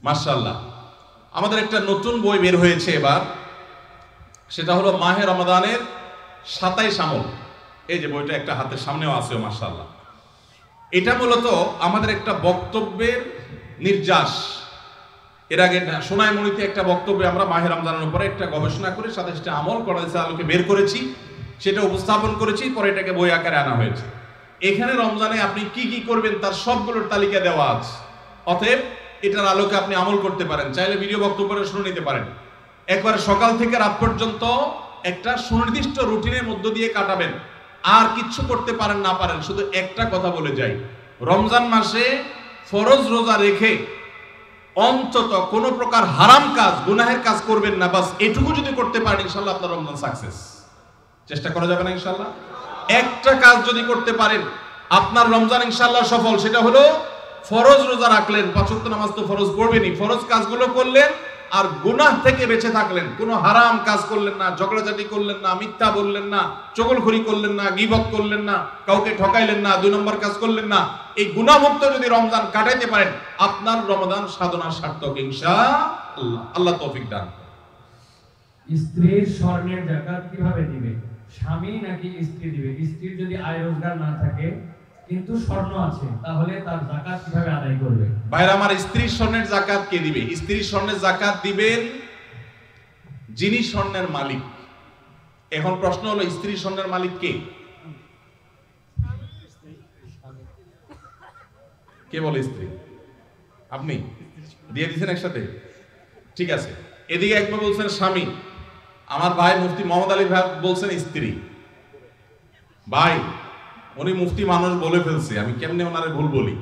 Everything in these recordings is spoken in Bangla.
মাশাআল্লাহ, আমাদের একটা নতুন বই বের হয়েছে এবার, সেটা হলো মাহে রমাদানের 27 আমল। এই যে বইটা একটা হাতের সামনেও আছে, মাশাআল্লাহ। এটা মূলত আমাদের একটা বক্তব্যের নির্যাস। এর আগে সোনাইমুড়িতে একটা বক্তব্যে আমরা মাহে রমজানের উপরে একটা গবেষণা করে 27টা আমল করার আলোকে বের করেছি, সেটা উপস্থাপন করেছি, পরে এটাকে বই আকারে আনা হয়েছে। এখানে রমজানে আপনি কি কি করবেন তার সবগুলোর তালিকা দেওয়া আছে। অতএব এটার আলোকে আপনি আমল করতে পারেন, চাইলে ভিডিও বক্তব্যটা শুনে নিতে পারেন। একবার সকাল থেকে রাত পর্যন্ত একটা সুনির্দিষ্ট রুটিনের মধ্য দিয়ে কাটাবেন, আর কিচ্ছু করতে পারেন না পারেন, শুধু একটা কথা বলে যাই, রমজান মাসে ফরজ রোজা রেখে অন্তত কোন প্রকার হারাম কাজ, গুনাহের কাজ করবেন না। বাস এটুকু যদি করতে পারেন ইনশাআল্লাহ আপনার রমজান সাকসেস। চেষ্টা করা যাবে না ইনশাআল্লাহ? একটা কাজ যদি করতে পারেন আপনার রমজান ইনশাআল্লাহ সফল। সেটা হলো ফরজ রোজা রাখলেন, 5 ওয়াক্ত নামাজ তো ফরজ পড়বেনই, ফরজ কাজগুলো করলেন, আর গুনাহ থেকে বেঁচে থাকলেন। কোনো হারাম কাজ করলেন না, ঝগড়াঝাটি করলেন না, মিথ্যা বললেন না, চগলখড়ি করলেন না, গীবত করলেন না, কাউকে ঠকাইলেন না, 2 নম্বর কাজ করলেন না। এই গুনাহমুক্ত যদি রমজান কাটাইতে পারেন আপনার রমজান সাধনা সার্থক ইনশাআল্লাহ। আল্লাহ তৌফিক দান। স্ত্রীর স্বর্ণের যাকাত কিভাবে দিবে? স্বামী নাকি স্ত্রী দিবে? স্ত্রীর যদি আয় রোজগার না থাকে কিন্তু স্বর্ণ আছে, তাহলে তার যাকাত কিভাবে আদায় করবে? ভাইরা আমার, স্ত্রীর স্বর্ণের যাকাত কে দিবে? স্ত্রীর স্বর্ণের যাকাত দিবেন যিনি স্বর্ণের মালিক। এখন প্রশ্ন হলো স্ত্রীর স্বর্ণের মালিক কে? কে বলে স্ত্রী? আপনি দিয়ে দিচ্ছেন একসাথে? ঠিক আছে, এদিকে একবার বলছেন স্বামী, আমার ভাই মুফতি মোহাম্মদ আলী ভাই বলছেন স্ত্রী। ভাই উনি মুফতি মানুষ বলে ফেলছে, আমি কেমনে ওনারে ভুল বলি?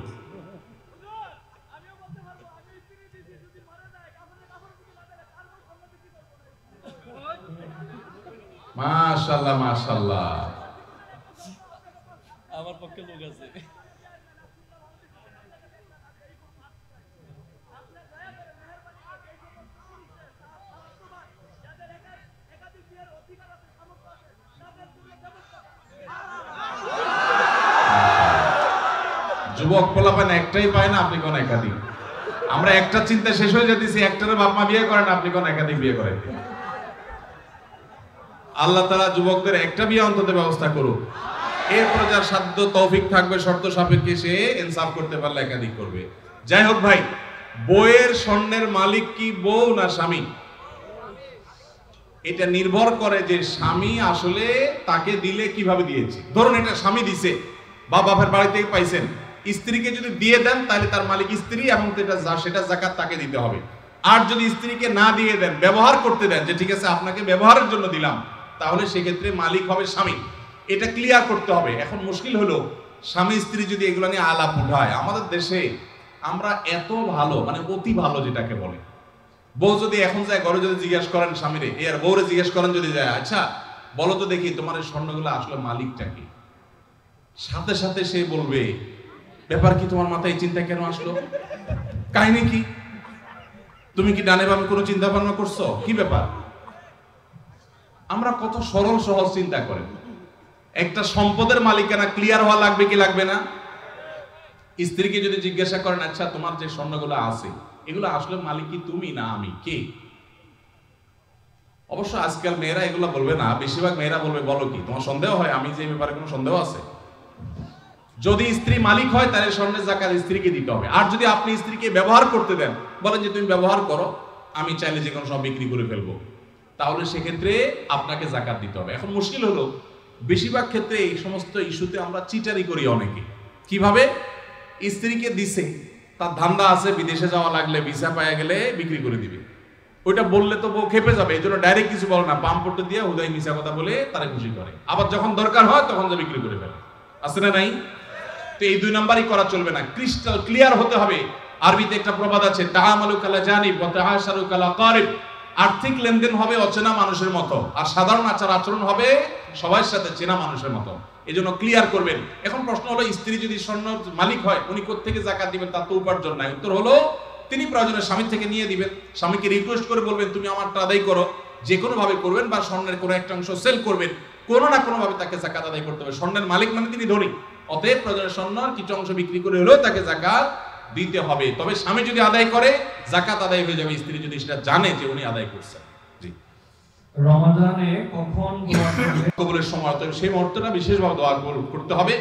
মাশাআল্লাহ মাশাআল্লাহ, আমার পক্ষে লোক আছে। যুবক পোলাপান একটাই পায় না, আপনি কোন একাধিক? আমরা একটা চিন্তা শেষ হয়ে যেতেছি, একটারে বাপ মা বিয়ে করেন, আপনি কোন একাধিক বিয়ে করেন? আল্লাহ তাআলা যুবকদের একটা বিয়ে অন্তত ব্যবস্থা করুক, এরপরে যার সাধ্য তৌফিক থাকবে শর্ত সাপেক্ষে সে ইনসাফ করতে পারলে একাধিক করবে। যাই হোক ভাই, বউয়ের স্বর্ণের মালিক কি বউ না স্বামী? এটা নির্ভর করে যে স্বামী আসলে তাকে দিলে কিভাবে দিয়েছে। ধরুন এটা স্বামী দিছে বা বাপের বাড়ি থেকে পাইছেন, স্ত্রীকে যদি দিয়ে দেন তাহলে তার মালিক স্ত্রী, এবং সেটা যাকাত তাকে দিতে হবে। আর যদি স্ত্রীকে না দিয়ে দেন, ব্যবহার করতে দেন, যে ঠিক আছে আপনাকে ব্যবহারের জন্য দিলাম, তাহলে সেক্ষেত্রে মালিক হবে স্বামী। এটা ক্লিয়ার করতে হবে। এখন মুশকিল হলো স্বামী স্ত্রী যদি এগুলো নিয়ে আলাপ উঠায়, আমাদের দেশে আমরা এত ভালো, মানে অতি ভালো যেটাকে বলে, বউ যদি এখন যায় ঘরে যদি জিজ্ঞেস করেন স্বামীরে, আর বউরে জিজ্ঞেস করেন যদি যায়, আচ্ছা বলো তো দেখি তোমার এই স্বর্ণগুলো আসলে মালিকটা কি, সাথে সাথে সে বলবে ব্যাপার কি, তোমার মাথায় এই চিন্তা কেন আসলো, কাহিনী কি, তুমি কি ডানে বামে কোনো চিন্তা ভাবনা করছো, কি ব্যাপার? আমরা কত সরল সহজ চিন্তা করেন। একটা সম্পদের মালিকানা ক্লিয়ার হওয়া লাগবে কি লাগবে না? স্ত্রীকে যদি জিজ্ঞাসা করেন, আচ্ছা তোমার যে স্বর্ণগুলো আছে এগুলো আসলে মালিক কি তুমি না আমি, কে? অবশ্য আজকাল মেয়েরা এগুলো বলবে না, বেশিরভাগ মেয়েরা বলবে বলো কি, তোমার সন্দেহ হয় আমি যে ব্যাপারে কোনো সন্দেহ আছে? যদি স্ত্রী মালিক হয় তাহলে স্বর্ণের যাকাত স্ত্রীকে দিতে হবে। আর যদি আপনি স্ত্রীকে ব্যবহার করতে দেন, বলেন যে তুমি ব্যবহার করো, আমি চাইলে যে কোনো সব বিক্রি করে ফেলবো, তাহলে সেক্ষেত্রে আপনাকে যাকাত দিতে হবে। এখন মুশকিল হলো বেশিরভাগ ক্ষেত্রে এই সমস্ত ইস্যুতে আমরা চিটারি করি অনেকে। কিভাবে? স্ত্রীকে দিছে, তার ধান্দা আছে বিদেশে যাওয়া লাগলে ভিসা পাওয়া গেলে বিক্রি করে দিবে, ওইটা বললে তো বউ খেপে যাবে, এই জন্য ডাইরেক্ট কিছু বলে না, পাম্প করতে দিয়ে হুদাই মিশা কথা বলে তারা খুশি করে। আবার যখন দরকার হয় তখন যা বিক্রি করে ফেলে, আছে না নাই? তো এই 2 নাম্বারই করা চলবে না, ক্রিস্টাল ক্লিয়ার হতে হবে। আরবিতে একটা প্রবাদ আছে, তাআমালু কালা জানিব ওয়া তাআশারু কালা কারিব। আর্থিক লেনদেন হবে অচেনা মানুষের মতো, আর সাধারণ আচার আচরণ হবে সবার সাথে চেনা মানুষের মতো। এজন্য ক্লিয়ার করবেন। এখন প্রশ্ন হলো, স্ত্রী যদি স্বর্ণ মালিক হয় উনি কোত্থেকে যাকাত দিবেন? তার তো উপার্জন নাই। উত্তর হলো তিনি প্রয়োজনে স্বামীর থেকে নিয়ে দিবেন, স্বামীকে রিকোয়েস্ট করে বলবেন তুমি আমারটা আদায় করো, যে কোনো ভাবে করবেন, বা স্বর্ণের কোনো একটা অংশ সেল করবেন, কোনো না কোনো ভাবে তাকে যাকাত আদায় করতে হবে। স্বর্ণের মালিক মানে তিনি ধনী, অতএব প্রয়োজনে স্বর্ণ কিছু অংশ বিক্রি করে হলেও তাকে যাকাত দিতে হবে। তবে স্বামী যদি আদায় করে যাকাত আদায় হয়ে যাবে, স্ত্রী যদি সেটা জানে যে উনি আদায় করছেন। জি, রমাদানে কখন দোয়া করলে কবুলের সময় তো সেই মুহূর্তটা বিশেষভাবে দোয়া করতে হবে।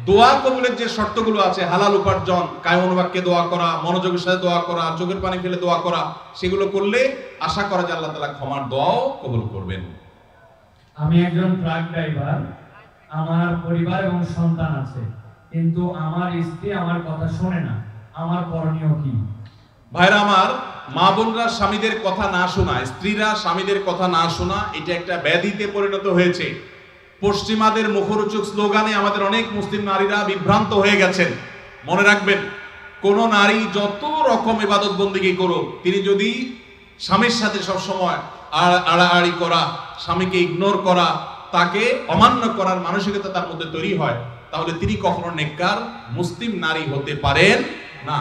দোয়া কবুলের যে শর্তগুলো আছে, হালাল উপার্জন, কায়মনোবাক্যে দোয়া করা, মনোযোগের সাথে দোয়া করা, চোখের পানি ফেলে দোয়া করা, সেগুলো করলে আশা করা যায় আল্লাহ তাআলা ক্ষমার দোয়াও কবুল করবেন। আমি একজন ট্রাক ড্রাইভার, আমার পরিবার এবং সন্তান আছে, কিন্তু আমার স্ত্রী আমার কথা শোনে না, আমার করণীয় কি? ভাইরা আমার, মা বোনরা স্বামীদের কথা না শোনা, স্ত্রীরা স্বামীদের কথা না শোনা, এটা একটা ব্যাধিতে পরিণত হয়েছে। পশ্চিমাদের মুখরোচক স্লোগানে আমাদের অনেক মুসলিম নারীরা বিভ্রান্ত হয়ে গেছেন। মনে রাখবেন, কোন নারী যত রকম ইবাদত বন্দেগী করুক, তিনি যদি স্বামীর সাথে সবসময় আড়াআড়ি করা, স্বামীকে ইগনোর করা, তাকে অমান্য করার মানসিকতা তার মধ্যে তৈরি হয়, তাহলে তিনি কখনো নেককার মুসলিম নারী হতে পারেন না।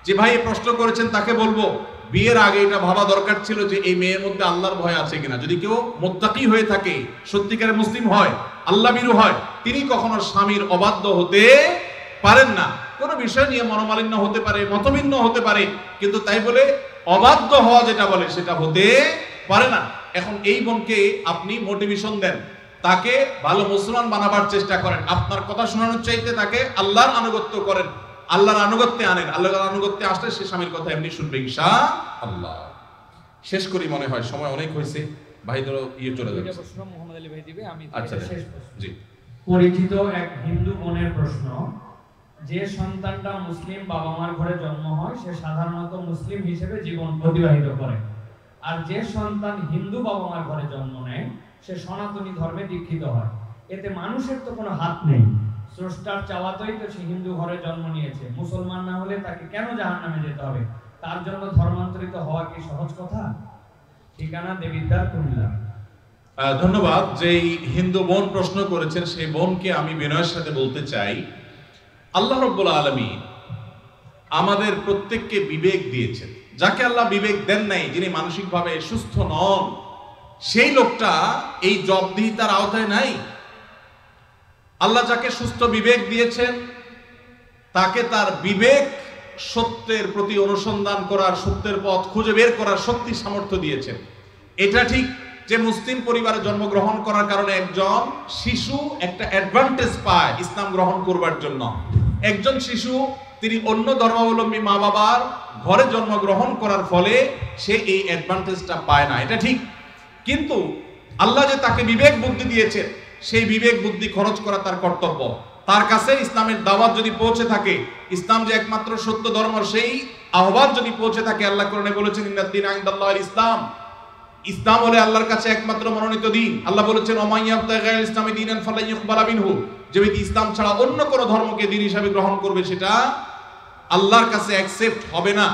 যে ভাই প্রশ্ন করেছেন তাকে বলবো, বিয়ের আগে এটা ভাবা দরকার ছিল যে এই মেয়ের মধ্যে আল্লাহর ভয় আছে কিনা। যদি কেউ মুত্তাকি হয়ে থাকে, সত্যিকারের মুসলিম হয়, আল্লাহ ভীরু হয়, তিনি কখনো স্বামীর অবাধ্য হতে পারেন না। কোনো বিষয় নিয়ে মনোমালিন্য হতে পারে, মতভিন্ন হতে পারে, কিন্তু তাই বলে অবাধ্য হওয়া যেটা বলে সেটা হতে পারে না। এখন এই বোনকে আপনি মোটিভেশন দেন, তাকে ভালো মুসলমান বানাবার চেষ্টা করেন, আপনার কথা শোনানোর চাইতে তাকে আল্লাহর আনুগত্য করেন, আল্লাহর আনুগত্যে আনেন। আল্লাহর আনুগত্যে আসলে সে স্বামীর কথা এমনি শুনবে ইনশাআল্লাহ। শেষ করি, মনে হয় সময় অনেক হয়েছে। ভাই ধরো চলে যাবে। প্রশ্ন মোহাম্মদ আলী ভাই দিবে, আমি আচ্ছা, শেষ প্রশ্ন। জি। পরিচিত এক হিন্দু বোনের প্রশ্ন, যে সন্তানটা মুসলিম বাবা মার ঘরে জন্ম হয় সে সাধারণত মুসলিম হিসেবে জীবন অতিবাহিত করে, আর যে সন্তান হিন্দু বাবা মার ঘরে জন্ম নেয় সে সনাতনী ধর্মে দীক্ষিত হয়। এতে মানুষের তো কোনো হাত নেই, স্রষ্টার চাওয়াতেই তো সে হিন্দু ঘরে জন্ম নিয়েছে। মুসলমান না হলে তাকে কেন জাহান্নামে যেতে হবে? তার জন্য ধর্মান্তরিত হওয়া কি সহজ কথা? ঠিকানা দেবিদ্বার, কুমিল্লা। ধন্যবাদ। যেই হিন্দু বোন প্রশ্ন করেছেন সেই বোনকে আমি বিনয়ের সাথে বলতে চাই, আল্লাহ রাব্বুল আলামিন আমাদের প্রত্যেককে বিবেক দিয়েছেন। যাকে আল্লাহ বিবেক দেন নাই, যিনি মানসিকভাবে সুস্থ নন, সেই লোকটা এই জবাবদিহিতার আওতায় নাই। আল্লাহ যাকে সুস্থ বিবেক দিয়েছেন তাকে তার বিবেক সত্যের প্রতি অনুসন্ধান করার, সত্যের পথ খুঁজে বের করার শক্তি সামর্থ্য দিয়েছেন। এটা ঠিক যে মুসলিম পরিবারে জন্মগ্রহণ করার কারণে একজন শিশু একটা অ্যাডভান্টেজ পায় ইসলাম গ্রহণ করবার জন্য। একজন শিশু তিনি অন্য ধর্মাবলম্বী মা বাবার ঘরে জন্মগ্রহণ করার ফলে সে এই অ্যাডভান্টেজটা পায় না, এটা ঠিক। কিন্তু আল্লাহ যে তাকে বিবেক বুদ্ধি দিয়েছে, সেই বিবেক বুদ্ধি খরচ করা তার কর্তব্য। তার কাছে ইসলামের দাওয়াত যদি পৌঁছে থাকে, ইসলাম যে একমাত্র সত্য ধর্ম, সেই আহ্বান যদি পৌঁছে থাকে, আল্লাহ কোরআনে বলেছেন ইন্নাদ-দীন ইনদাল্লাহিল ইসলাম, ইসলাম হলো আল্লাহর কাছে একমাত্র মনোনীত দিন। আল্লাহ বলেছেন ওয়া ইয়াবতাগি গায়রাল ইসলামি দীনান ফালান ইউকবালা মিনহু, যে ব্যক্তি ইসলাম ছাড়া অন্য কোন ধর্মকে দ্বীন হিসেবে গ্রহণ করবে সেটা আল্লাহর কাছে অ্যাকসেপ্ট হবে না।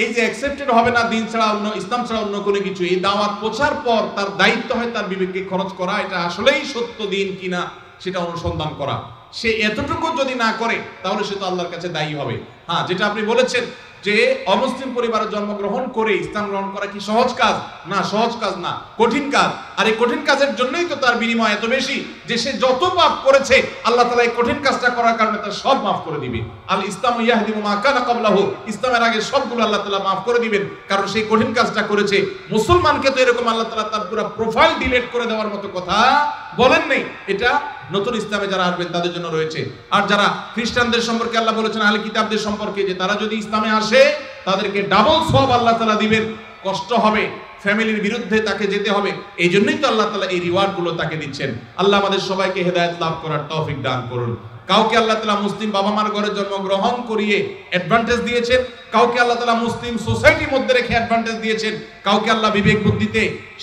এই যে অ্যাকসেপ্টেড হবে না দিন ছাড়া অন্য, ইসলাম ছাড়া অন্য কোনো কিছু, এই দাওয়াত পৌঁছার পর তার দায়িত্ব হয় তার বিবেককে খরচ করা, এটা আসলেই সত্য দিন কিনা সেটা অনুসন্ধান করা। সে এতটুকু যদি না করে তাহলে সে তো আল্লাহর কাছে দায়ী হবে। হ্যাঁ, যেটা আপনি বলেছেন যে অমুসলিম পরিবারে জন্মগ্রহণ করে ইসলাম গ্রহণ করা কি সহজ কাজ? না, সহজ কাজ না, কঠিন কাজ। আর এই কঠিন কাজের জন্যই তো তার বিনিময় এত বেশি যে সে যত পাপ করেছে আল্লাহ তাআলা এই কঠিন কাজটা করার কারণে তার সব মাফ করে দিবে। আল ইসলামু ইয়াহদিমু মা কানা ক্বাবলাহু, ইসলামের আগে সবগুলো আল্লাহ তাআলা মাফ করে দিবেন, কারণ সেই কঠিন কাজটা করেছে। মুসলমানকে তো এরকম আল্লাহ তাআলা তার পুরো প্রোফাইল ডিলিট করে দেওয়ার মতো কথা বলেন নাই। এটা নতুন ইসলামে যারা আসবেন তাদের জন্য রয়েছে। আর যারা খ্রিস্টানদের সম্পর্কে আল্লাহ বলেছেন, আহলে কিতাবদের সম্পর্কে, যে তারা যদি ইসলামে আসে তাদেরকে ডাবল সওয়াব আল্লাহ তাআলা দিবেন। কষ্ট হবে, ফ্যামিলির বিরুদ্ধে তাকে যেতে হবে, এই জন্যই তো আল্লাহ তাআলা এই রিওয়ার্ড গুলো তাকে দিচ্ছেন। আল্লাহ আমাদের সবাইকে হেদায়েত লাভ করার তৌফিক দান করুন। কাউকে আল্লাহ তাআলা মুসলিম বাবা মার ঘরে জন্মগ্রহণ করিয়ে অ্যাডভান্টেজ দিয়েছেন, কাউকে আল্লাহ তাআলা মুসলিম সোসাইটির মধ্যে রেখে অ্যাডভান্টেজ দিয়েছেন, কাউকে আল্লাহ বিবেক বুদ্ধিতে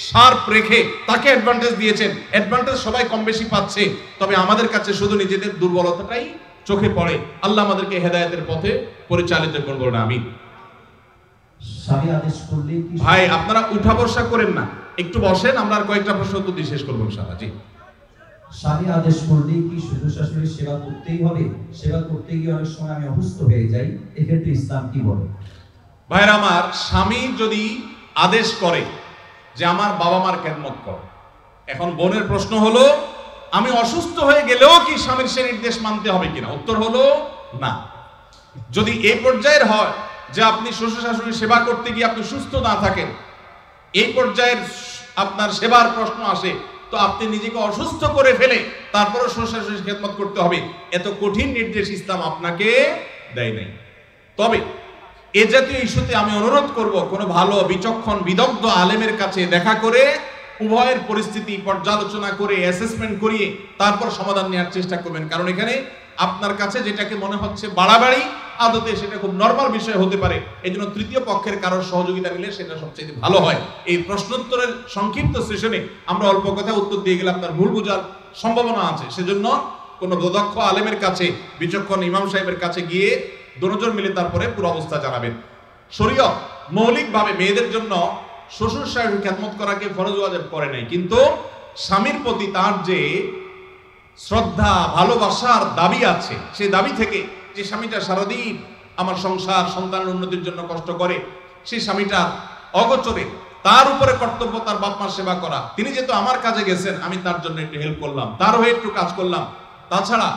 শার্প রেখে তাকে অ্যাডভান্টেজ দিয়েছেন। অ্যাডভান্টেজ সবাই কম বেশি পাচ্ছে, তবে আমাদের কাছে শুধু নিজেদের দুর্বলতাটাই চোখে পড়ে। আল্লাহ আমাদেরকে হেদায়েতের পথে পরিচালিত করুন, আমিন। স্বামী আদেশ করলে কি? ভাই আপনারা উঠা বসা করেন না, একটু বসেন, আমরা আর কয়েকটা প্রশ্ন উত্তর দিয়ে শেষ করবো ইনশাআল্লাহ। জি। স্বামী আদেশ করলে কি শুধু শাশুড়ির সেবা করতেই হবে? সেবা করতে গিয়ে অনেক সময় আমি অসুস্থ হয়ে যাই, এক্ষেত্রে ইসলাম কি বলে? ভাইরা আমার, স্বামী যদি আদেশ করে যে আমার বাবা মার খেদমত কর, এখন বোনের প্রশ্ন হলো আমি অসুস্থ হয়ে গেলেও কি স্বামীর সে নির্দেশ মানতে হবে কিনা? উত্তর হলো না। যদি এই পর্যায়ের হয় যে আপনি শ্বশুর শাশুড়ির সেবা করতে গিয়ে আপনি সুস্থ না থাকেন, এই পর্যায়ের আপনার সেবার প্রশ্ন আসে, তো আপনি নিজেকে অসুস্থ করে ফেলে তারপরে শ্বশুর শাশুড়ির খেদমত করতে হবে, এত কঠিন নির্দেশ ইসলাম আপনাকে দেয় নাই। তবে এ জাতীয় ইস্যুতে আমি অনুরোধ করব, কোনো ভালো বিচক্ষণ বিদগ্ধ আলেমের কাছে দেখা করে উভয়ের পরিস্থিতি পর্যালোচনা করে অ্যাসেসমেন্ট করিয়ে তারপর সমাধান নেওয়ার চেষ্টা করবেন। কারণ এখানে আপনার কাছে যেটাকে মনে হচ্ছে বাড়াবাড়ি, আদতে সেটা খুব নরমাল বিষয় হতে পারে। এই জন্য তৃতীয় পক্ষের কারোর সহযোগিতা নিলে সেটা সবচেয়ে ভালো হয়। এই প্রশ্নোত্তরের সংক্ষিপ্ত সেশনে আমরা অল্প কথা উত্তর দিয়ে গেলে আপনার ভুল বোঝার সম্ভাবনা আছে। সেজন্য কোনো দক্ষ আলেমের কাছে, বিচক্ষণ ইমাম সাহেবের কাছে গিয়ে দুজন মিলে তারপরে পুরো অবস্থা জানাবেন। শরীয়ত মৌলিকভাবে মেয়েদের জন্য শ্বশুর শাশুড়ির খেদমত করাকে ফরজ ওয়াজিব করে নাই, কিন্তু স্বামীর প্রতি তার যে শ্রদ্ধা ভালোবাসার দাবি আছে, সেই দাবি থেকে যে স্বামীটা সারাদিন আমার সংসার সন্তানের উন্নতির জন্য কষ্ট করে, সেই স্বামীটা অগোচরে তার উপরে কর্তব্য তার বাপ মার সেবা করা। তিনি যেহেতু আমার কাজে গেছেন, আমি তার জন্য একটু হেল্প করলাম, তার হয়ে একটু কাজ করলাম। তাছাড়া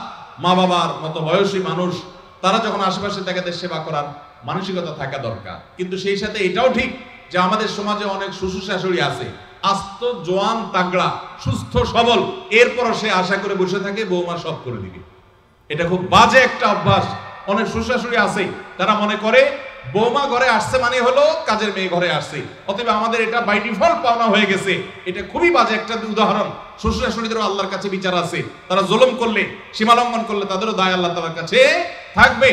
মা বাবার মতো বয়সী মানুষ, তারা যখন আশেপাশে থাকে তাদের সেবা করার মানসিকতা থাকা দরকার। কিন্তু সেই সাথে এটাও ঠিক যে আমাদের সমাজে অনেক শ্বশুর শাশুড়ি আছে আস্ত জোয়ান তাগড়া সুস্থ সবল, এরপরও সে আশা করে বসে থাকে বৌমা সব করে দিবে। এটা খুব বাজে একটা অভ্যাস। অনেক শ্বশুর শাশুড়ি আছে তারা মনে করে বৌমা ঘরে আসছে মানে হলো কাজের মেয়ে ঘরে আসছে, অতএব আমাদের এটা বাই ডিফল্ট পাওনা হয়ে গেছে। এটা খুবই বাজে একটা উদাহরণ। শ্বশুর শাশুড়িদেরও আল্লাহর কাছে বিচার আছে, তারা জুলুম করলে, সীমালঙ্ঘন করলে তাদেরও দায় আল্লাহ তাআলার কাছে থাকবে।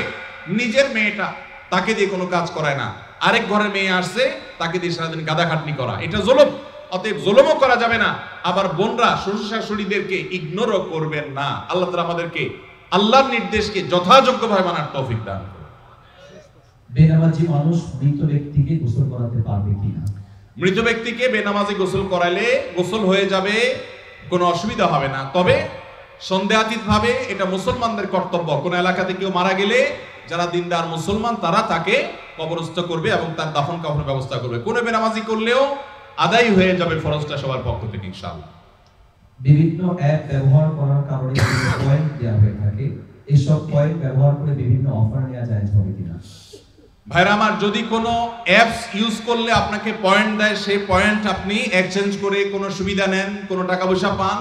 নিজের মেয়েটা তাকে দিয়ে কোনো কাজ করায় না, আরেক ঘরের মেয়ে আসছে তাকে দিয়ে সারাদিন গাদা খাটনি করা, এটা জুলুম। অতএব জুলুমও করা যাবে না। আবার বোনরা শ্বশুর শাশুড়িদেরকে ইগনোরও করবেন না। আল্লাহ তাআলা আমাদেরকে আল্লাহর নির্দেশকে যথাযোগ্যভাবে মানার তৌফিক দান করুন। বেনামাজি মানুষ মৃত ব্যক্তিকে গোসল করাতে পারবে কিনা? মৃত ব্যক্তিকে বেনামাজি গোসল করাইলে গোসল হয়ে যাবে, কোনো অসুবিধা হবে না। তবে সন্দেহাতীতভাবে এটা মুসলমানদের কর্তব্য। কোন এলাকাতে কেউ মারা গেলে যারা দিনদার মুসলমান তারা তাকে কবরস্থ করবে এবং তার দাফন কাফনের ব্যবস্থা করবে। কোনো বেনামাজি করলেও আদায় হয়ে যাবে ফরজটা সবার পক্ষ থেকে ইনশাআল্লাহ। বিভিন্ন অ্যাপ ব্যবহার করার কারণে পয়েন্ট দেওয়া হয়ে থাকে, এসব পয়েন্ট ব্যবহার করে বিভিন্ন অফার নেওয়া যায় হবে কিনা? ভাইরা আমার, যদি কোনো অ্যাপস ইউজ করলে আপনাকে পয়েন্ট দেয়, সেই পয়েন্ট আপনি এক্সচেঞ্জ করে কোনো সুবিধা নেন, কোনো টাকা পয়সা পান,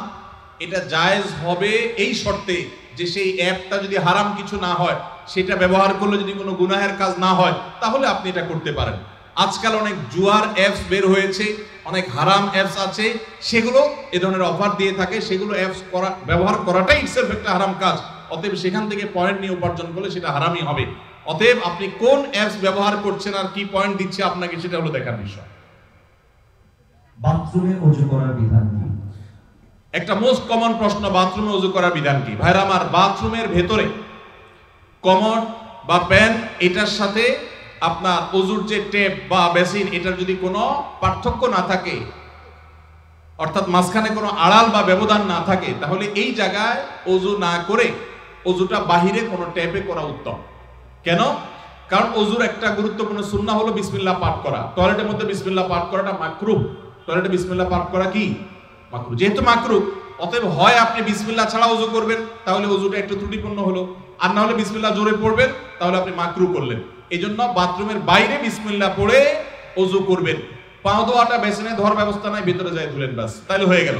এটা জায়েজ হবে এই শর্তে যে সেই অ্যাপটা যদি হারাম কিছু না হয়, সেটা ব্যবহার করলে যদি কোনো গুনাহের কাজ না হয়, তাহলে আপনি এটা করতে পারেন। আজকাল অনেক জুয়ার অ্যাপস বের হয়েছে, অনেক হারাম অ্যাপস আছে, সেগুলো এ ধরনের অফার দিয়ে থাকে। সেগুলো অ্যাপস ব্যবহার করাটাই ইটসেলফ একটা হারাম কাজ। অতএব সেখান থেকে পয়েন্ট নিয়ে উপার্জন করলে সেটা হারামই হবে। অতএব আপনি কোন অ্যাপস ব্যবহার করছেন আর কি পয়েন্ট দিচ্ছে আপনাকে, সেটা হলো দেখার বিষয়। বাথরুমে ওযু করার বিধান কি? একটা মোস্ট কমন প্রশ্ন, বাথরুমে ওযু করার বিধান কি? ভাইরা আমার, বাথরুমের ভেতরে কমোড বা প্যান, এটার সাথে আপনার ওযুর যে টেপ বা বেসিন, এটার যদি কোনো পার্থক্য না থাকে, অর্থাৎ মাঝখানে কোনো আড়াল বা ব্যবধান না থাকে, তাহলে এই জায়গায় ওযু না করে ওযুটা বাহিরে কোনো ট্যাপে করা উত্তম। কেন? কারণ ওযুর একটা গুরুত্বপূর্ণ সুন্নাহ হলো বিসমিল্লাহ পাঠ করা। টয়লেটের মধ্যে বিসমিল্লাহ পাঠ করাটা মাকরুহ। টয়লেটে বিসমিল্লাহ পাঠ করা কি মাকরুহ? যেহেতু মাকরুহ, অতএব হয় আপনি বিসমিল্লাহ ছাড়া ওযু করবেন, তাহলে ওযুটা একটু ত্রুটিপূর্ণ হলো, আর না হলে বিসমিল্লাহ জোরে পড়বেন, তাহলে আপনি মাকরুহ করলেন। এই জন্য বাথরুমের বাইরে বিসমিল্লাহ পড়ে ওযু করবেন। পাও ধোয়াটা বেসিনে ধোয়ার ব্যবস্থা নাই, ভিতরে যায় ধুলেন, বাস, তাহলে হয়ে গেল।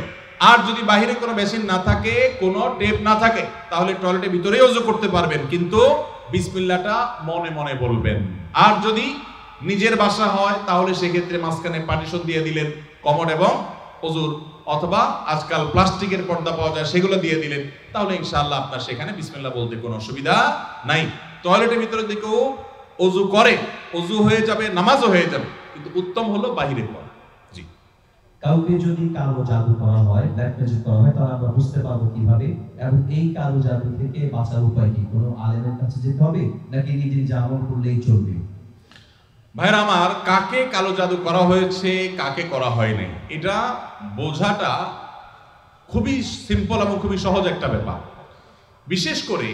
আর যদি বাইরে কোনো বেসিন না থাকে, কোনো টেপ না থাকে, তাহলে টয়লেটের ভিতরেই ওযু করতে পারবেন, কিন্তু বিসমিল্লাহটা মনে মনে বলবেন। আর যদি নিজের বাসা হয় তাহলে সেক্ষেত্রে মাঝখানে পার্টিশন দিয়ে দিলেন কমোড এবং ওযুর, অথবা আজকাল প্লাস্টিকের পর্দা পাওয়া যায়, সেগুলো দিয়ে দিলেন, তাহলে ইনশাআল্লাহ আপনার সেখানে বিসমিল্লাহ বলতে কোনো অসুবিধা নাই। টয়লেটের ভিতরে দিকেও ওযু করে, ওযু হয়ে যাবে, নামাজও হয়ে যাবে, কিন্তু উত্তম হলো বাহিরে পড়া। জি। কাউকে যদি কালো জাদু করা হয়, ব্ল্যাক ম্যাজিক করা হয়, তাহলে আমরা বুঝতে পারবো কিভাবে? এবং এই কালো জাদু থেকে বাঁচার উপায় কি? কোনো আলেমের কাছে যেতে হবে নাকি নিজে নিজে আমল করলেই চলবে? ভাইরা আমার, কাকে কালো জাদু করা হয়েছে, কাকে করা হয়নি, এটা বোঝাটা খুবই সিম্পল এবং খুবই সহজ একটা ব্যাপার। বিশেষ করে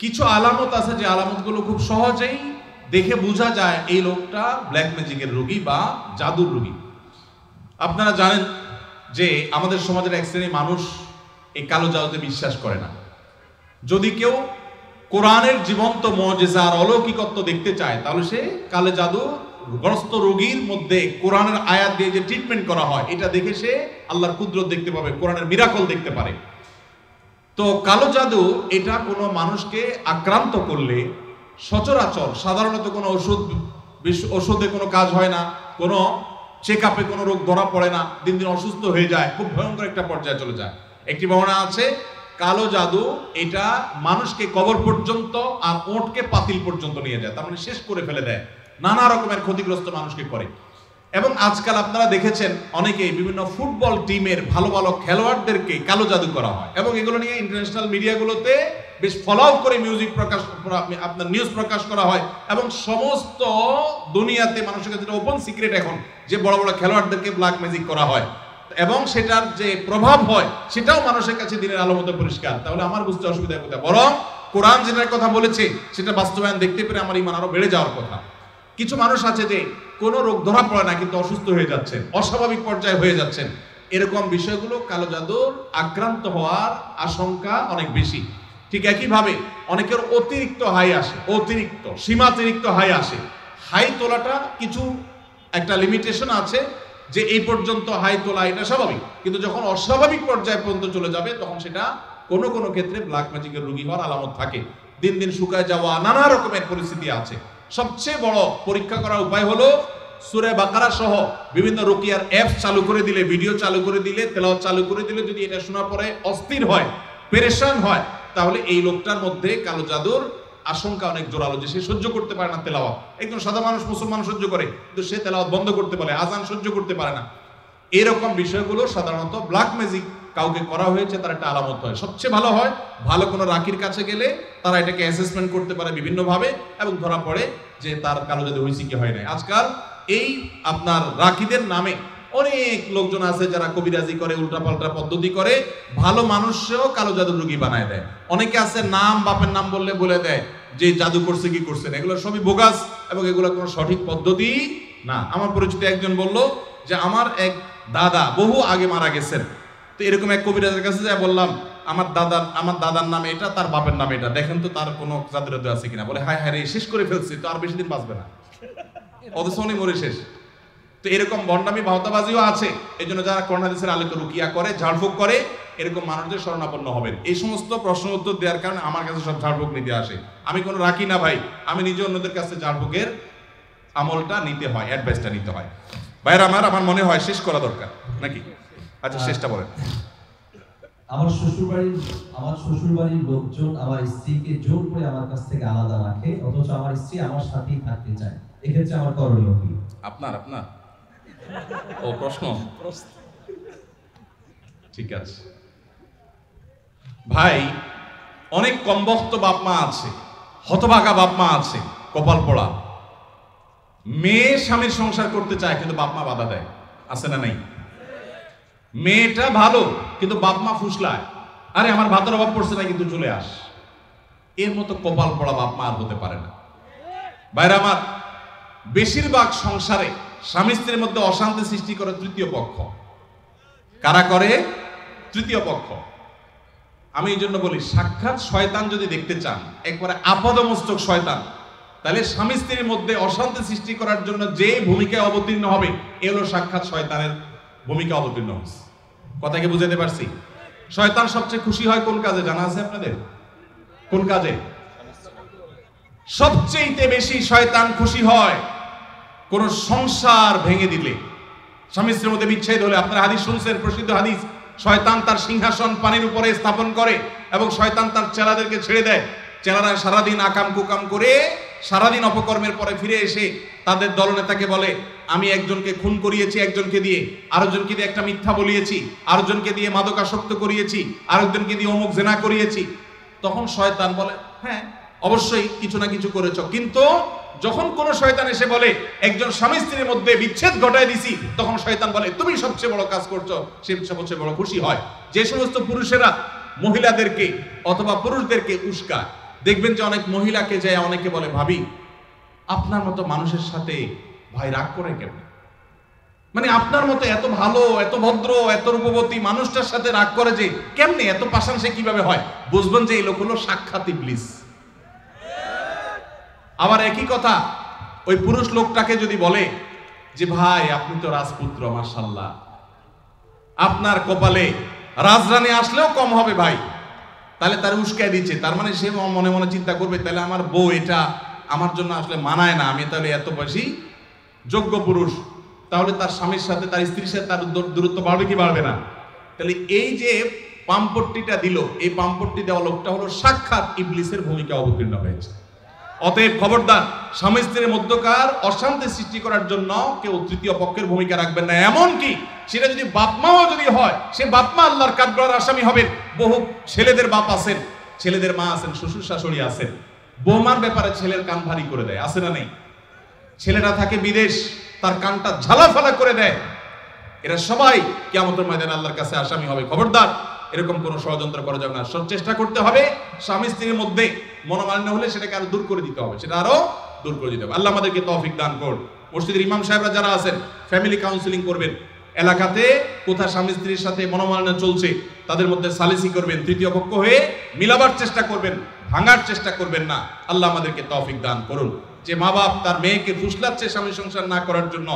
কিছু আলামত আছে যে আলামতগুলো খুব সহজেই দেখে বোঝা যায় এই লোকটা ব্ল্যাক ম্যাজিকের রোগী বা জাদুর রোগী। আপনারা জানেন যে আমাদের সমাজের এক শ্রেণীর মানুষ এই কালো জাদুতে বিশ্বাস করে না। যদি কেউ কোরআনের জীবন্ত মুজিজা আর অলৌকিকত্ব দেখতে চায়, তাহলে সে কালো জাদু গ্রস্ত রোগীর মধ্যে কোরআনের আয়াত দিয়ে যে ট্রিটমেন্ট করা হয় এটা দেখে সে আল্লাহর কুদরত দেখতে পাবে, কোরআনের মিরাকল দেখতে পারে। তো কালো জাদু এটা কোনো মানুষকে আক্রান্ত করলে সচরাচর সাধারণত কোনো ওষুধে কোনো কাজ হয় না, কোনো চেক আপে কোনো রোগ ধরা পড়ে না, দিন দিন অসুস্থ হয়ে যায়, খুব ভয়ঙ্কর একটা পর্যায়ে চলে যায়। একটি বর্ণনা আছে কালো জাদু এটা মানুষকে কবর পর্যন্ত আর ওঁটকে পাতিল পর্যন্ত নিয়ে যায়, তার মানে শেষ করে ফেলে দেয়, নানা রকমের ক্ষতিগ্রস্ত মানুষকে করে। এবং আজকাল আপনারা দেখেছেন অনেকেই বিভিন্ন ফুটবল টিমের ভালো ভালো খেলোয়াড়দেরকে কালো জাদু করা হয় এবং এগুলো নিয়ে ইন্টারন্যাশনাল মিডিয়াগুলোতে বেশ ফলো করে আপনার নিউজ প্রকাশ করা হয় এবং সমস্ত দুনিয়াতে মানুষের কাছে ওপেন সিক্রেট এখন যে বড় বড় খেলোয়াড়দেরকে ব্ল্যাক ম্যাজিক করা হয় এবং সেটার যে প্রভাব হয় সেটাও মানুষের কাছে দিনের আলো মতো পরিষ্কার। তাহলে আমার বুঝতে অসুবিধা কোথায়? বরং কোরআন যেটার কথা বলেছে সেটা বাস্তবায়ন দেখতে পেরে আমার ঈমান আরো বেড়ে যাওয়ার কথা। কিছু মানুষ আছে যে কোনো রোগ ধরা পড়ে না কিন্তু অসুস্থ হয়ে যাচ্ছেন, অস্বাভাবিক পর্যায়ে হয়ে যাচ্ছেন, এরকম বিষয়গুলো কালো জাদুর আক্রান্ত হওয়ার আশঙ্কা অনেক বেশি। ঠিক একইভাবে অনেকের অতিরিক্ত হাই আসে, অতিরিক্ত সীমাতিরিক্ত হাই আসে। হাই তোলাটা কিছু একটা লিমিটেশন আছে যে এই পর্যন্ত হাই তোলা এটা স্বাভাবিক, কিন্তু যখন অস্বাভাবিক পর্যায়ে পর্যন্ত চলে যাবে তখন সেটা কোনো কোনো ক্ষেত্রে ব্ল্যাক ম্যাজিকের রোগী হওয়ার আলামত থাকে। দিন দিন শুকায় যাওয়া নানা রকমের পরিস্থিতি আছে। সবচেয়ে বড় পরীক্ষা করার উপায় হলো সূরা বাকারা সহ বিভিন্ন রুকিয়ার অ্যাপ চালু করে দিলে, ভিডিও চালু করে দিলে, তেলাওয়াত চালু করে দিলে যদি এটা শোনার পরে অস্থির হয়, পেরেশান হয়, তাহলে এই লোকটার মধ্যে কালো জাদুর আশঙ্কা অনেক জোরালো, যে সে সহ্য করতে পারে না তেলাওয়াত। একজন সাদা মানুষ মুসলমান সহ্য করে, কিন্তু সে তেলাওয়াত বন্ধ করতে পারে, আজান সহ্য করতে পারে না। এরকম বিষয়গুলো সাধারণত ব্ল্যাক ম্যাজিক কাউকে করা হয়েছে তার একটা আলামত হয়। সবচেয়ে ভালো হয় ভালো কোনো রাকির কাছে গেলে তারা এটাকে অ্যাসেসমেন্ট করতে পারে বিভিন্নভাবে এবং ধরা পড়ে যে তার কালো জাদু হয়েছে কি হয় নাই। আজকাল এই আপনার রাকিদের নামে অনেক লোকজন আছে যারা কবিরাজি করে, উল্টাপাল্টা পদ্ধতি করে, ভালো মানুষও কালো জাদুর রোগী বানায় দেয়। অনেকে আছে নাম বাপের নাম বললে বলে দেয় যে জাদু করছে কি করছে না, এগুলো সবই বোগাস এবং এগুলো কোনো সঠিক পদ্ধতি না। আমার পরিচিত একজন বলল যে আমার এক দাদা বহু আগে মারা গেছেন, তো এরকম এক কবিরাজের কাছে যাই বললাম আমার দাদার নামে এটা, তার বাপের নামে এটা, দেখেন তো তার কোনো জাদু আছে কিনা। বলে হায় হায় রে, শেষ করে ফেলছি, তো আর বেশি দিন বাঁচবে না, অথচ উনি মরে শেষ। তো এরকম বন্ডামি ভাওতাবাজিও আছে। এই জন্য যারা কোরআন হাদিসের আলোকে রুকিয়া করে, ঝাড়ফুঁক করে, এরকম মানুষদের শরণাপন্ন হবেন। এই সমস্ত প্রশ্ন উত্তর দেওয়ার কারণে আমার কাছে সব ঝাড়ফুঁক নিতে আসে। আমি কোনো রাখি না ভাই, আমি নিজে অন্যদের কাছে ঝাড়ফুঁকের আমলটা নিতে হয়, অ্যাডভাইসটা নিতে হয়। ভাইরা আমার মনে হয় শেষ করা দরকার নাকি? আচ্ছা শেষটা বলেন। আমার শ্বশুরবাড়ির লোকজন আমার স্ত্রীকে জোর করে আমার কাছ থেকে আলাদা রাখে, অথচ আমার স্ত্রী আমার সাথেই থাকতে চায়, এক্ষেত্রে আমার করণীয় কি? আপনার ও প্রশ্ন, ঠিক আছে ভাই। অনেক কমবখ্ত বাপ মা আছে, হতভাগা বাপ মা আছে, কপাল পড়া। মেয়ে স্বামীর সংসার করতে চায় কিন্তু বাপ মা বাধা দেয়, আছে না নাই? মেয়েটা ভালো কিন্তু বাপ মা ফুসলায়, আরে আমার ভাতের অভাব পড়ছে না কিন্তু চলে আস। এর মতো কপাল পড়া বাপ মা আর হতে পারে না। বাইরে আমার বেশিরভাগ সংসারে স্বামী স্ত্রীর মধ্যে অশান্তি সৃষ্টি করে তৃতীয় পক্ষ। কারা করে? তৃতীয় পক্ষ। আমি এই জন্য বলি, সাক্ষাৎ শয়তান যদি দেখতে চান, একবারে আপাদমস্তক শয়তান, তাহলে স্বামী স্ত্রীর মধ্যে অশান্তি সৃষ্টি করার জন্য যে ভূমিকায় অবতীর্ণ হবে এ হলো সাক্ষাৎ শয়তানের ভূমিকা অবতীর্ণ হচ্ছে। কথাকে বুঝাতে পারছি? শয়তান সবচেয়ে খুশি হয় কোন কাজে জানা আছে আপনাদের? কোন কাজে সবচেয়ে বেশি শয়তান খুশি হয়? কোন সংসার ভেঙে দিলে, স্বামী স্ত্রীর মধ্যে বিচ্ছেদ হলে। আপনারা হাদিস শুনছেন, প্রসিদ্ধ হাদিস, শয়তান তার সিংহাসন পানির উপরে স্থাপন করে এবং শয়তান তার চেলাদেরকে ছেড়ে দেয়। চেলারা সারাদিন আকাম কুকাম করে সারাদিন অপকর্মের পরে ফিরে এসে তাদের দলনেতাকে বলে, আমি একজনকে খুন করিয়েছি একজনকে দিয়ে, আরেকজনকে দিয়ে একটা মিথ্যা বলিয়েছি, আরেকজনকে দিয়ে মাদকাসক্ত করিয়েছি, আরেকজনকে দিয়ে অমুক জেনা করিয়েছি। তখন শয়তান বলে, হ্যাঁ অবশ্যই কিছু না কিছু করেছ। কিন্তু যখন কোন শয়তান এসে বলে একজন স্বামী স্ত্রীর মধ্যে বিচ্ছেদ ঘটায় দিছি, তখন শয়তান বলে তুমি সবচেয়ে বড় কাজ করছো, সে সবচেয়ে বড় খুশি হয়। যে সমস্ত পুরুষেরা মহিলাদেরকে অথবা পুরুষদেরকে উস্কায়, দেখবেন যে অনেক মহিলাকে যায় অনেকে বলে, ভাবি আপনার মতো মানুষের সাথে ভাই রাগ করে কেন? মানে আপনার মতো এত ভালো, এত ভদ্র, এত রূপবতী মানুষটার সাথে রাগ করে যে কেমনে? এত পাশান সে কিভাবে হয়? বুঝবেন যে এই লোক হলো সাক্ষাৎ ইবলিস। আবার একই কথা ওই পুরুষ লোকটাকে যদি বলে যে ভাই আপনি তো রাজপুত্র মাশাআল্লাহ, আপনার কপালে রাজরানী আসলেও কম হবে ভাই, তাহলে তার উস্কায় দিচ্ছে, তার মানে সে মনে মনে চিন্তা করবে তাহলে আমার বউ এটা আমার জন্য আসলে মানায় না, আমি তাহলে এত বেশি যোগ্য পুরুষ, তাহলে তার স্বামীর সাথে তার স্ত্রীর সাথে তার দূরত্ব বাড়বে কি বাড়বে না? তাহলে এই যে পাম্পট্টিটা দিল, এই পাম্পট্টি দেওয়া লোকটা হলো সাক্ষাৎ ইবলিসের ভূমিকা অবতীর্ণ হয়েছে। অতএব খবরদার, স্বামী স্ত্রীর মধ্যকার অশান্তি সৃষ্টি করার জন্য কেউ তৃতীয় পক্ষের ভূমিকা রাখবেন না। এমনকি সেটা যদি বাপমাও যদি হয়, সে বাপমা আল্লাহর কাঠগড়ার আসামি হবেন। বহু ছেলেদের বাপ আছেন, ছেলেদের মা আছেন, শ্বশুর শাশুড়ি আছেন, বৌমার ব্যাপারে ছেলের কান ভারী করে দেয়, আছে না নেই? ছেলেটা থাকে বিদেশ, তার কানটা ঝালাফালা করে দেয়। এরা সবাই কিয়ামতের ময়দানে আল্লাহর কাছে আসামি হবে। খবরদার, এরকম কোনো ষড়যন্ত্র করা যাবে না। চেষ্টা করতে হবে স্বামী স্ত্রীর মধ্যে মনোমালিন্য হলে সেটাকে আরো দূর করে দিতে হবে, সেটা আরো দূর করে দিতে হবে। আল্লাহ আমাদেরকে তৌফিক দান করুন। মসজিদের ইমাম সাহেবরা যারা আছেন, ফ্যামিলি কাউন্সিলিং করবেন। এলাকাতে কোথা স্বামী স্ত্রীর সাথে মনোমালিন্য চলছে তাদের মধ্যে সালিসি করবেন, তৃতীয় পক্ষ হয়ে মিলাবার চেষ্টা করবেন, ভাঙার চেষ্টা করবেন না। আল্লাহ আমাদেরকে তৌফিক দান করুন। যে মা বাপ তার মেয়েকে ফুসলাচ্ছে স্বামী সংসার না করার জন্য,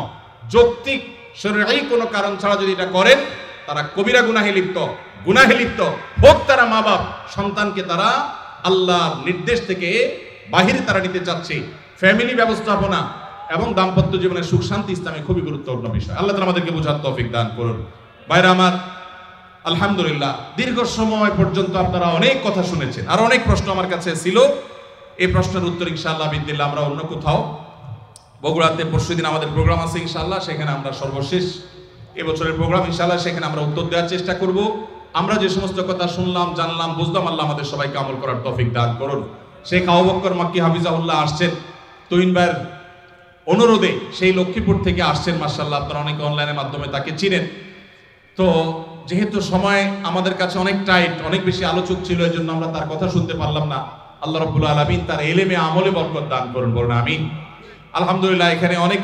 যৌক্তিক শরীয়ী কোনো কারণ ছাড়া যদি এটা করেন, তারা কবিরা গুনাহে লিপ্ত হোক। তারা মা বাপ সন্তানকে তারা আল্লাহর নির্দেশ থেকে বাহিরে তারা নিতে চাচ্ছে। ফ্যামিলি ব্যবস্থাপনা এবং দাম্পত্য জীবনের সুখ শান্তি ইসলামে খুবই গুরুত্বপূর্ণ বিষয়। আল্লাহ তাআলা আমাদেরকে বোঝার তৌফিক দান করুন। ভাইরা আমার, আলহামদুলিল্লাহ দীর্ঘ সময় পর্যন্ত আপনারা অনেক কথা শুনেছেন, আর অনেক প্রশ্ন আমার কাছে ছিল। এই প্রশ্নের উত্তর ইনশাআল্লাহ বিদিল্লাহ আমরা অন্য কোথাও, বগুড়াতে পরশুদিন আমাদের প্রোগ্রাম আছে ইনশাআল্লাহ, সেখানে আমরা সর্বশেষ এবছরের প্রোগ্রাম ইনশাআল্লাহ, সেখানে আমরা উত্তর দেওয়ার চেষ্টা করব। আমরা যে সমস্ত কথা শুনলাম, জানলাম, বুঝলাম, আল্লাহ আমাদের সবাইকে আমল করার তৌফিক দান করুন। শেখ আবু বকর মাক্কি হাফিজাহুল্লাহ আসছেন তুহিন ভাইয়ের অনুরোধে, সেই লক্ষ্মীপুর থেকে আসছেন। মাশাআল্লাহ, আপনারা অনেকে অনলাইনের মাধ্যমে তাকে চিনেন। তো যেহেতু সময় আমাদের কাছে অনেক টাইট, অনেক বেশি আলোচক ছিল, এই জন্য আমরা তার কথা শুনতে পারলাম না। আল্লাহ রাব্বুল আলামিন তার ইলমে আমলে বরকত দান করুন, বলুন আমিন। আলহামদুলিল্লাহ, এখানে অনেক